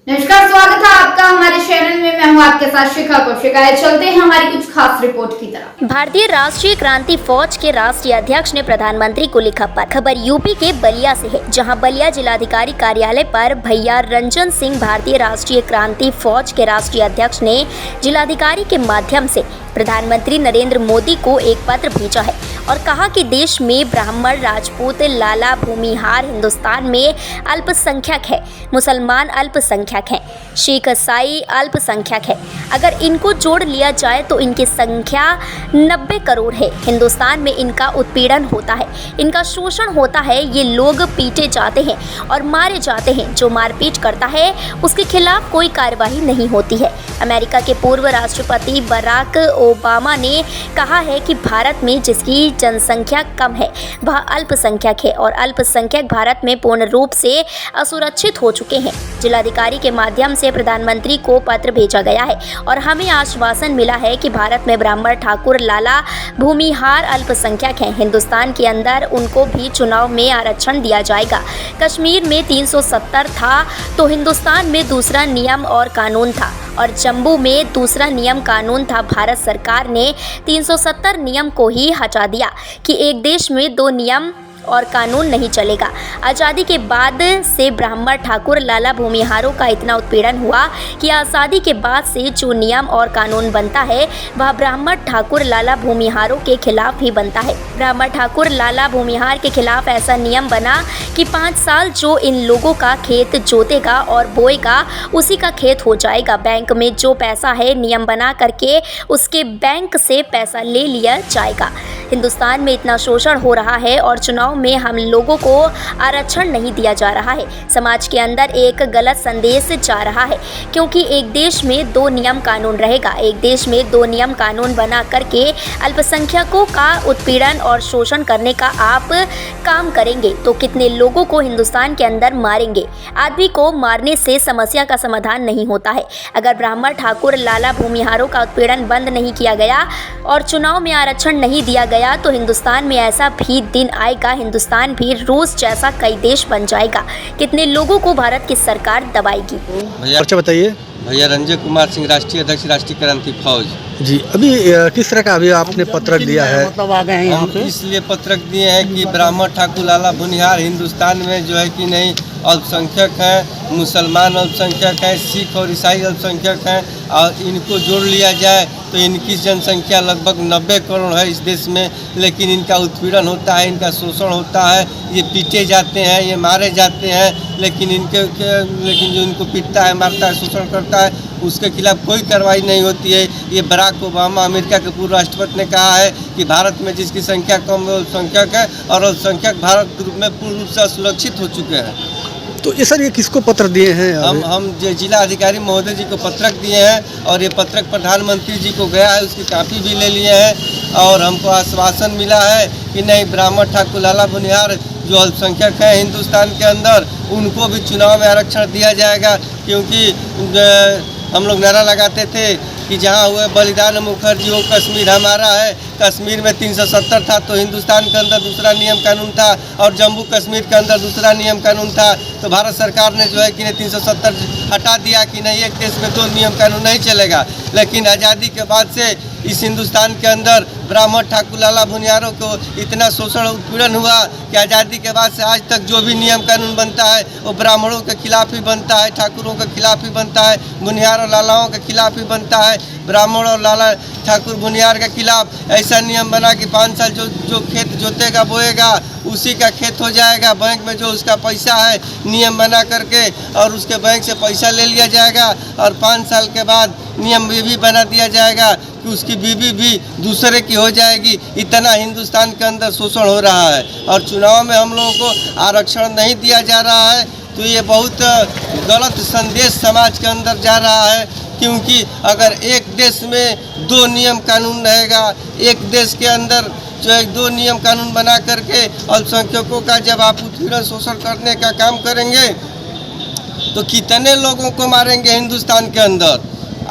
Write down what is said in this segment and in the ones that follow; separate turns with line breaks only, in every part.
नमस्कार, स्वागत है आपका हमारे चैनल में। मैं हूं आपके साथ शिखा कौशिक। चलते हैं हमारी कुछ खास रिपोर्ट की तरफ।
भारतीय राष्ट्रीय क्रांति फौज के राष्ट्रीय अध्यक्ष ने प्रधानमंत्री को लिखा पत्र। खबर यूपी के बलिया से है, जहां बलिया जिलाधिकारी कार्यालय पर भैया रंजन सिंह भारतीय राष्ट्रीय क्रांति फौज के राष्ट्रीय अध्यक्ष ने जिलाधिकारी के माध्यम से प्रधानमंत्री नरेंद्र मोदी को एक पत्र भेजा है और कहा कि देश में ब्राह्मण, राजपूत, लाला, भूमिहार हिंदुस्तान में अल्पसंख्यक है, मुसलमान अल्पसंख्यक हैं, शेख ईसाई अल्पसंख्यक है। अगर इनको जोड़ लिया जाए तो इनकी संख्या 90 करोड़ है। हिंदुस्तान में इनका उत्पीड़न होता है, इनका शोषण होता है। ये लोग पीटे जाते हैं और मारे जाते हैं। जो मारपीट करता है उसके खिलाफ कोई कार्रवाई नहीं होती है। अमेरिका के पूर्व राष्ट्रपति बराक ओबामा ने कहा है कि भारत में जिसकी जनसंख्या कम है वह अल्पसंख्यक है और अल्पसंख्यक भारत में पूर्ण रूप से असुरक्षित हो चुके हैं। जिलाधिकारी के माध्यम से प्रधानमंत्री को पत्र भेजा गया है और हमें आश्वासन मिला है कि भारत में ब्राह्मण, ठाकुर, लाला, भूमिहार अल्पसंख्यक हैं। हिंदुस्तान के अंदर उनको भी चुनाव में आरक्षण दिया जाएगा। कश्मीर में 370 था तो हिंदुस्तान में दूसरा नियम और कानून था और जम्मू में दूसरा नियम कानून था। भारत सरकार ने 370 नियम को ही हटा दिया कि एक देश में दो नियम और कानून नहीं चलेगा। आज़ादी के बाद से ब्राह्मण, ठाकुर, लाला, भूमिहारों का इतना उत्पीड़न हुआ कि आज़ादी के बाद से जो नियम और कानून बनता है वह ब्राह्मण, ठाकुर, लाला, भूमिहारों के खिलाफ ही बनता है। ब्राह्मण, ठाकुर, लाला, भूमिहार के खिलाफ ऐसा नियम बना कि 5 साल जो इन लोगों का खेत जोतेगा और बोएगा उसी का खेत हो जाएगा। बैंक में जो पैसा है नियम बना करके उसके बैंक से पैसा ले लिया जाएगा। हिंदुस्तान में इतना शोषण हो रहा है और चुनाव में हम लोगों को आरक्षण नहीं दिया जा रहा है। समाज के अंदर एक गलत संदेश जा रहा है क्योंकि एक देश में दो नियम कानून रहेगा। एक देश में दो नियम कानून बना करके अल्पसंख्यकों का उत्पीड़न और शोषण करने का आप काम करेंगे तो कितने लोगों को हिंदुस्तान के अंदर मारेंगे। आदमी को मारने से समस्या का समाधान नहीं होता है। अगर ब्राह्मण, ठाकुर, लाला, भूमिहारों का उत्पीड़न बंद नहीं किया गया और चुनाव में आरक्षण नहीं दिया गया तो हिंदुस्तान में ऐसा भी दिन आएगा, हिंदुस्तान भी रूस जैसा कई देश बन जाएगा। कितने लोगों को भारत की सरकार दबाएगी।
अच्छा बताइए।
भैया रंजन कुमार सिंह, राष्ट्रीय अध्यक्ष, राष्ट्रीय क्रांति फौज
जी, अभी किस तरह का अभी आपने पत्रक दिया है?
मतलब आ गए हैं यहाँ
हम
पे।
इसलिए पत्रक दिए हैं कि ब्राह्मण, ठाकुर, लाला, भूमिहार हिंदुस्तान में जो है कि नहीं अल्पसंख्यक हैं, मुसलमान अल्पसंख्यक हैं, सिख और ईसाई अल्पसंख्यक हैं और इनको जोड़ लिया जाए तो इनकी जनसंख्या लगभग 90 करोड़ है इस देश में। लेकिन इनका उत्पीड़न होता है, इनका शोषण होता है, ये पीटे जाते हैं, ये मारे जाते हैं। लेकिन जो इनको पीटता है, मारता है, शोषण करता है उसके खिलाफ कोई कार्रवाई नहीं होती है। ये बराक ओबामा अमेरिका के पूर्व राष्ट्रपति ने कहा है कि भारत में जिसकी संख्या कम अल्पसंख्यक है और अल्पसंख्यक भारत में पूर्ण रूप से असुरक्षित हो चुके हैं।
तो ये सर ये किसको पत्र दिए हैं?
हम जिला अधिकारी महोदय जी को पत्रक दिए हैं और ये पत्रक प्रधानमंत्री जी को गया है, उसकी कापी भी ले लिए हैं और हमको आश्वासन मिला है कि नहीं ब्राह्मण, ठाकुर, लाला, भूमिहार जो अल्पसंख्यक हैं हिंदुस्तान के अंदर उनको भी चुनाव में आरक्षण दिया जाएगा। क्योंकि हम लोग नारा लगाते थे कि जहाँ हुए बलिदान मुखर्जी वो कश्मीर हमारा है। कश्मीर में 370 था तो हिंदुस्तान के अंदर दूसरा नियम कानून था और जम्मू कश्मीर के अंदर दूसरा नियम कानून था। तो भारत सरकार ने जो है कि 370 हटा दिया कि नहीं एक देश में दो नियम कानून नहीं चलेगा। लेकिन आज़ादी के बाद से इस हिंदुस्तान के अंदर ब्राह्मण, ठाकुर, लाला, भूमिहारों को इतना शोषण उत्पीड़न हुआ कि आज़ादी के बाद से आज तक जो भी नियम कानून बनता है वो ब्राह्मणों के खिलाफ ही बनता है, ठाकुरों के खिलाफ ही बनता है, भूमिहार और लालाओं के खिलाफ ही बनता है। ब्राह्मण और लाला, ठाकुर, भूमिहार के खिलाफ ऐसा नियम बना कि 5 साल जो खेत जोतेगा बोएगा उसी का खेत हो जाएगा। बैंक में जो उसका पैसा है नियम बना करके और उसके बैंक से पैसा ले लिया जाएगा और 5 साल के बाद नियम ये भी बना दिया जाएगा कि उसकी बीवी भी दूसरे की हो जाएगी। इतना हिंदुस्तान के अंदर शोषण हो रहा है और चुनाव में हम लोगों को आरक्षण नहीं दिया जा रहा है तो ये बहुत गलत संदेश समाज के अंदर जा रहा है। क्योंकि अगर एक देश में दो नियम कानून रहेगा, एक देश के अंदर जो है दो नियम कानून बना करके अल्पसंख्यकों का जब आप उत्पीड़न शोषण करने का काम करेंगे तो कितने लोगों को मारेंगे हिंदुस्तान के अंदर।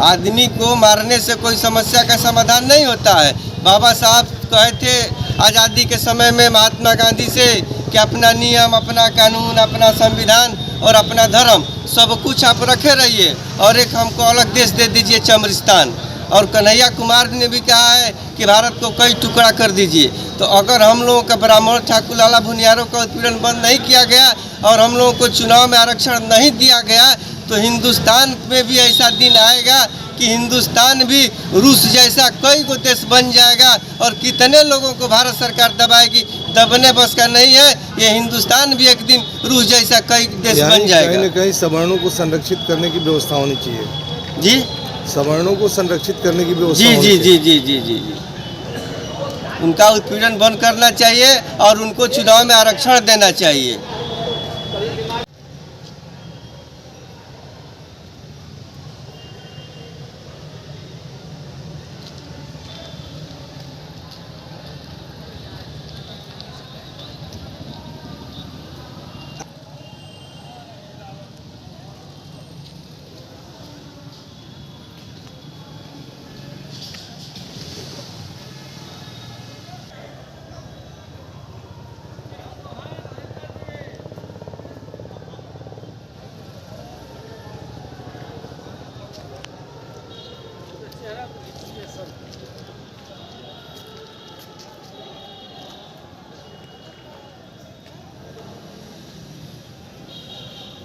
आदमी को मारने से कोई समस्या का समाधान नहीं होता है। बाबा साहब कहे थे आज़ादी के समय में महात्मा गांधी से कि अपना नियम, अपना कानून, अपना संविधान और अपना धर्म सब कुछ आप रखे रहिए, और एक हमको अलग देश दे दीजिए चमरिस्तान। और कन्हैया कुमार ने भी कहा है कि भारत को कई टुकड़ा कर दीजिए। तो अगर हम लोगों का ब्राह्मण ठाकुर लाला भुनियारों का उत्पीड़न बंद नहीं किया गया और हम लोगों को चुनाव में आरक्षण नहीं दिया गया, तो हिंदुस्तान में भी ऐसा दिन आएगा कि हिंदुस्तान भी रूस जैसा कई को देश बन जाएगा, और कितने लोगों को भारत सरकार दबाएगी। दबने बस का नहीं है, ये हिंदुस्तान भी एक दिन रूस जैसा कई देश बन जाएगा।
कहीं न कहीं सवर्णों को संरक्षित करने की व्यवस्था होनी चाहिए।
जी
सवर्णों को संरक्षित करने की व्यवस्था
जी
होनी
जी
चाहिए।
जी जी जी जी उनका उत्पीड़न बंद करना चाहिए और उनको चुनाव में आरक्षण देना चाहिए।